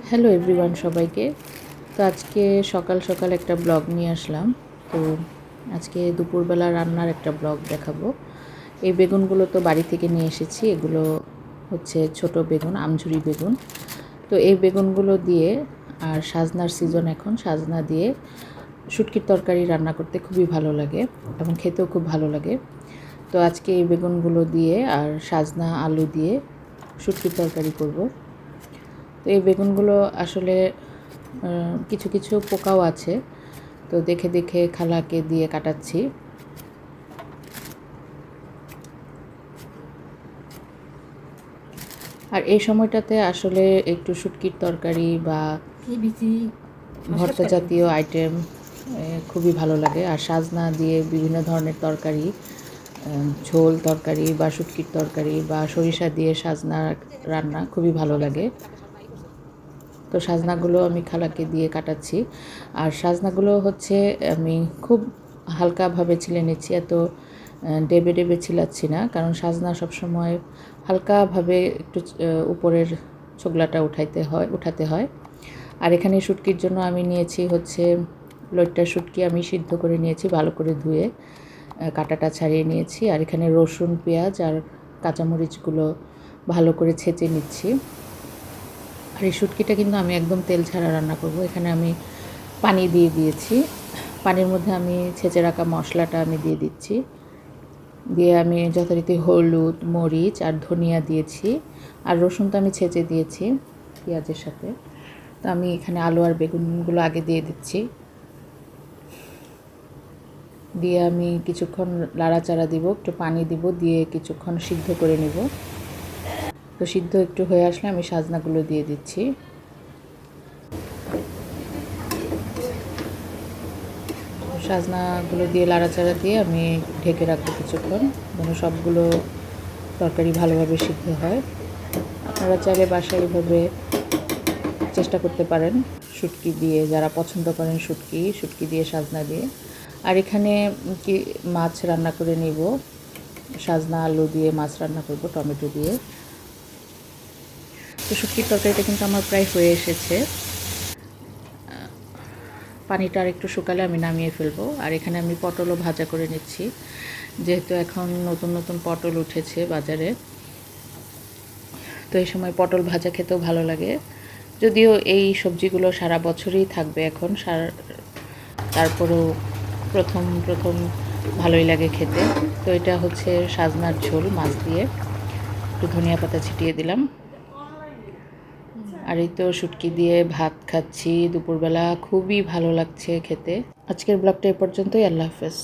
Hello everyone সবাইকে। তো আজকে সকাল সকাল একটা ব্লগ নিয়ে আসলাম। তো আজকে দুপুরবেলা রান্নার একটা ব্লগ দেখাবো। এই বেগুনগুলো তো বাড়ি থেকে নিয়ে এসেছি, এগুলো হচ্ছে ছোট বেগুন, আমঝুরি বেগুন। তো এই বেগুনগুলো দিয়ে, আর সাজনার সিজন এখন, সাজনা দিয়ে শুটকির তরকারি রান্না করতে খুবই ভালো লাগে এবং খেতেও খুব ভালো লাগে। তো আজকে এই বেগুনগুলো দিয়ে আর সাজনা আলু দিয়ে শুটকির তরকারি করব। তো এই বেগুনগুলো আসলে কিছু কিছু পোকাও আছে, তো দেখে দেখে খালাকে দিয়ে কাটাচ্ছি। আর এই সময়টাতে আসলে একটু শুটকির তরকারি বা ভর্তা জাতীয় আইটেম খুবই ভালো লাগে। আর সাজনা দিয়ে বিভিন্ন ধরনের তরকারি, ঝোল তরকারি বা শুটকির তরকারি বা সরিষা দিয়ে সাজনা রান্না খুবই ভালো লাগে। তো সাজনাগুলো আমি খালাকে দিয়ে কাটাচ্ছি। আর সাজনাগুলো হচ্ছে আমি খুব হালকাভাবে ছিলে নিচ্ছি, এত ডেবে ডেবে ছিলাচ্ছি না, কারণ সাজনা সবসময় হালকাভাবে একটু উপরের ছোগলাটা উঠাতে হয়। আর এখানে শুটকির জন্য আমি নিয়েছি হচ্ছে লইট্টা শুটকি, আমি সিদ্ধ করে নিয়েছি, ভালো করে ধুয়ে কাঁটাটা ছাড়িয়ে নিয়েছি। আর এখানে রসুন, পেঁয়াজ আর কাঁচামরিচগুলো ভালো করে ছেঁচে নিচ্ছি। আর এই শুটকিটা কিন্তু আমি একদম তেল ছাড়া রান্না করব। এখানে আমি পানি দিয়ে দিয়েছি, পানির মধ্যে আমি ছেঁচে রাখা মশলাটা আমি দিয়ে দিচ্ছি, দিয়ে আমি যথারীতি হলুদ, মরিচ আর ধনিয়া দিয়েছি। আর রসুন তো আমি ছেঁচে দিয়েছি পেঁয়াজের সাথে। তো আমি এখানে আলু আর বেগুনগুলো আগে দিয়ে দিচ্ছি, দিয়ে আমি কিছুক্ষণ লাড়াচাড়া দিব, একটু পানি দিব, দিয়ে কিছুক্ষণ সিদ্ধ করে নিব। তো সিদ্ধ একটু হয়ে আসলে আমি সাজনাগুলো দিয়ে দিচ্ছি। সাজনাগুলো দিয়ে লাড়াচাড়া দিয়ে আমি ঢেকে রাখবো কিছুক্ষণ, যেন সবগুলো তরকারি ভালোভাবে সিদ্ধ হয়। আপনারা চাইলে বাসায় এইভাবে চেষ্টা করতে পারেন শুটকি দিয়ে, যারা পছন্দ করেন শুটকি দিয়ে সাজনা দিয়ে। আর এখানে কি মাছ রান্না করে নিব, সাজনা আলু দিয়ে মাছ রান্না করব টমেটো দিয়ে। তো শুটকির তরকারিটা কিন্তু আমার প্রায় হয়ে এসেছে, পানিটা আর একটু শুকালে আমি নামিয়ে ফেলবো। আর এখানে আমি পটলও ভাজা করে নিচ্ছি, যেহেতু এখন নতুন নতুন পটল উঠেছে বাজারে। তো এই সময় পটল ভাজা খেতেও ভালো লাগে, যদিও এই সবজিগুলো সারা বছরই থাকবে এখন, তারপরেও প্রথম প্রথম ভালোই লাগে খেতে। তো এটা হচ্ছে সাজনার ঝোল, মাছ দিয়ে একটু ধনিয়া পাতা ছিটিয়ে দিলাম। আর এই তো শুটকি দিয়ে ভাত খাচ্ছি দুপুরবেলা, খুবই ভালো লাগছে খেতে। আজকের ব্লগটা এ পর্যন্তই। আল্লাহ হাফেজ।